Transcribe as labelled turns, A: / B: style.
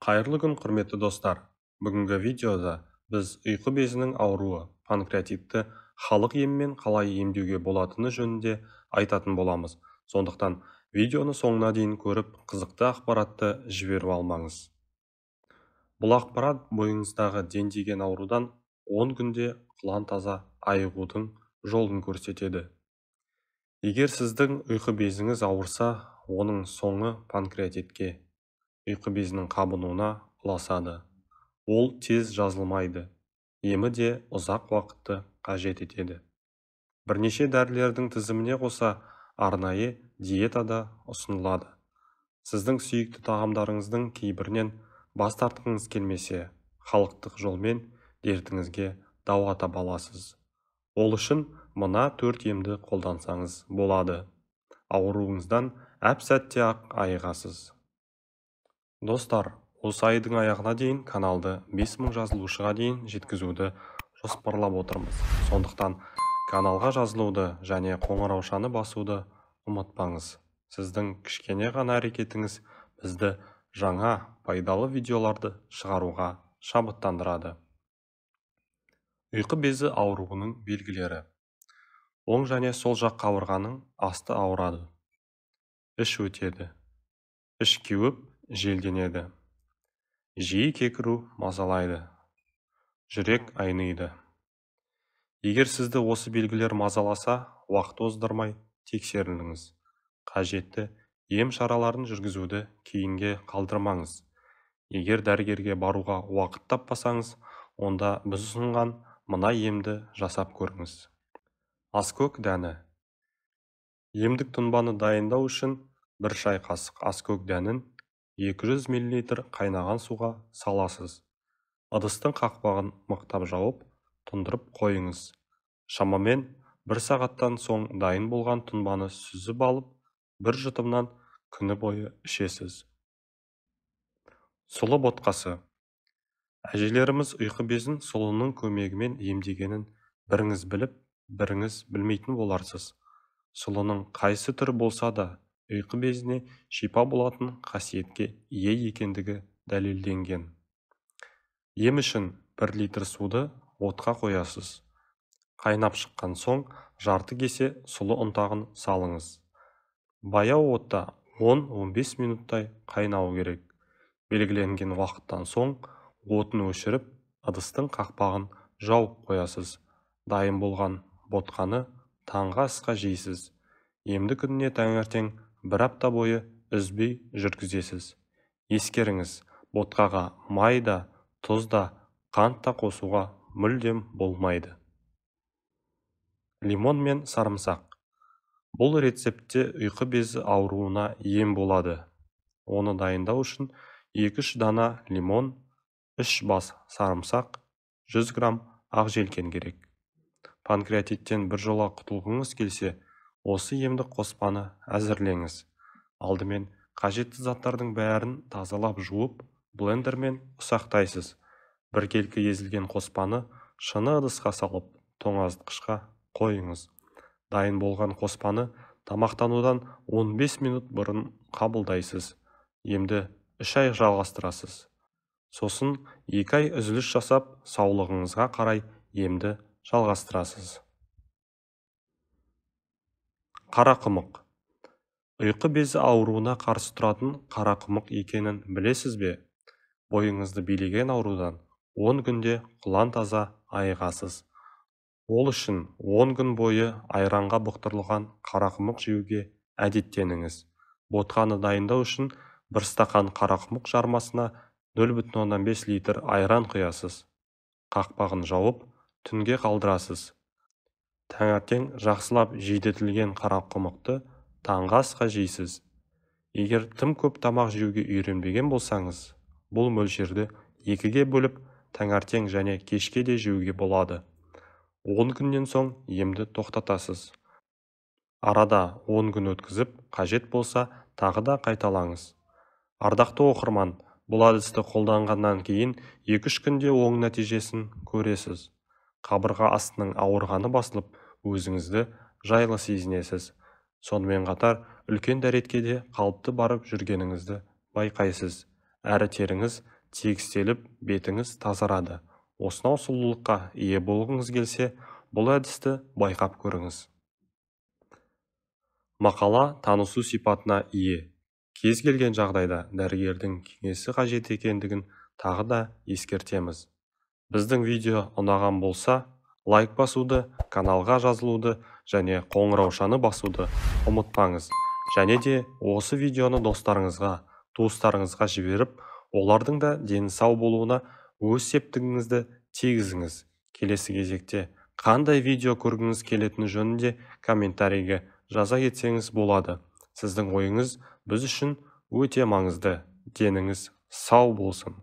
A: Қайырлы күн, құрметті достар. Бүгінгі видеода біз ұйқы безінің ауруы, панкреатитті халық емімен қалай емдеуге болатыны жөнінде айтатын боламыз. Сондықтан видеоны соңына дейін көріп, қызықты ақпаратты жіберіп алмаңыз. Бұл ақпарат бойыңыздағы дендеген аурудан 10 күнде құлан таза айығудың жолын көрсетеді. Егер сіздің ұйқы безіңіз ауырса, оның соңы панкреатитке, ұйқы безінің қабынуына ұласады. Ол тез жазылмайды. Емі де ұзақ уақытты қажет етеді. Бірнеше дәрілердің тізіміне қоса арнайы диетада ұсынылады. Сіздің сүйікті тағамдарыңыздың кейбірінен бас тартқыңыз келмесе, халықтық жолмен дертіңізге дауа таба аласыз. Ол үшін мына 4 емді қолдансаңыз болады. Ауруыңыздан әп-сәтте ақ айығасыз. Достар, осы айдың аяғына дейін каналды 5000 жазылушыға дейін жеткізуді жоспарлап отырмыз. Сондықтан каналға жазылуды және қоңыраушаны басуды ұмытпаңыз. Сіздің кішкене ғана әрекетіңіз бізді жаңа пайдалы видеоларды шығаруға шабыттандырады. Ұйқы безі ауруының белгілері. Оң және сол жақ қабырғаның асты ауырады. Іш өтеді. Іш кеуіп, желденеді. Жиі кекіру мазалайды. Жүрек айныйды. Егер сізді осы белгілер мазаласа, уақыт оздырмай тексеріліңіз. Қажетті ем шараларын жүргізуді кейінге қалдырмаңыз. Егер дәрігерге баруға уақыт таппасаңыз, онда біз ұсынған мына емді жасап көріңіз. Аскөк дәні. Емдік тұнбаны дайындау үшін 1 шай қасық аскөк дәнін 200 мл қайнаған суға саласыз. Ыдыстың қақпағын мықтап жауып, тұндырып қойыңыз. Шамамен 1 сағаттан соң дайын болған тұнбаны сүзіп алып, бір жұтымнан күні бойы ішесіз. Сұлы ботқасы. Әжелеріміз ұйқы безін сұлының көмегімен емдегенін біріңіз біліп, біріңіз білмейтін боларсыз. Сұлының қайсы түрі болса да, ұйқы безіне шипа болатын қасиетке ие екендігі дәлелденген. Ем үшін 1 литр суды отқа қоясыз. Қайнап шыққан соң жарты кесе сұлы ұнтағын салыңыз. Баяу отта 10-15 минуттай қайнау керек. Белгіленген уақыттан соң отын өшіріп, ыдыстың қақпағын жауып қоясыз. Дайын болған ботқаны таңғы асқа жейсіз. Емді күніне таңертең 1 апта бойы үзбей жүргізесіз. Ескеріңіз, ботқаға май да, тұз да, қант та қосуға мүлдем болмайды. Лимон мен сарымсақ. Бұл рецептте ұйқы безі ауруына ем болады. Оны дайындау үшін 2-3 дана лимон, 3 бас сарымсақ, 100 грамм ақ желкен керек. Панкреатиттен біржола құтылғыңыз келсе, осы емдік қоспаны әзірлеңіз. Алдымен қажетті заттардың бәрін тазалап жуып, блендермен ұсақтайсыз. Біркелкі езілген қоспаны шыны ыдысқа салып, тоңазытқышқа қойыңыз. Дайын болған қоспаны тамақтанудан 15 минут бұрын қабылдайсыз. Емді 3 ай жалғастырасыз. Сосын 2 ай үзіліс жасап, саулығыңызға қарай емді жалғастырасыз. Қарақұмық. Ұйқы безі ауруына қарсы тұратын қарақұмық екенін білесіз бе? Бойыңызды билеген аурудан 10 күнде құлан таза айығасыз. Ол үшін 10 күн бойы айранға бұқтырылған қарақұмық жеуге әдеттеніңіз. Ботқаны дайындау үшін 1 стақан қарақұмық жармасына 0,5 литр айран құясыз. Қақпағын жауып, түнге қалдырасыз. Таңертең жақсылап жейдетілген қарақұмықты таңғы асқа жейсіз. Егер тым көп тамақ жеуге үйренбеген болсаңыз, бұл мөлшерді 2-ге бөліп, таңертең және кешке де жеуге болады. 10 күннен соң емді тоқтатасыз. Арада 10 күн өткізіп, қажет болса, тағы да қайталаңыз. Ардақты оқырман, бұл әдісті қолданғаннан кейін 2-3 күнде оң нәтижесін көресіз. Қабырға астының ауырғаны басылып, өзіңізді жайлы сезінесіз. Сонымен қатар, үлкен дәретке де қалыпты барып жүргеніңізді байқайсыз. Әрі теріңіз тегістеліп, бетіңіз тазарады. Осынау сұлулыққа ие болғыңыз келсе, бұл әдісті байқап көріңіз. Мақала танысу сипатына ие. Кез келген жағдайда дәрігердің кеңесі қажет екендігін тағы да ескертеміз. Біздің видео ұнаған болса, лайк басуды, каналға жазылуды және қоңыраушаны басуды ұмытпаңыз. Және де осы видеоны достарыңызға, туыстарыңызға жіберіп, олардың да дені сау болуына өз септігіңізді тигізіңіз. Келесі кезекте қандай видео көргіңіз келетіні жөнінде комментарийге жаза кетсеңіз болады. Сіздің ойыңыз біз үшін өте маңызды. Деніңіз сау болсын.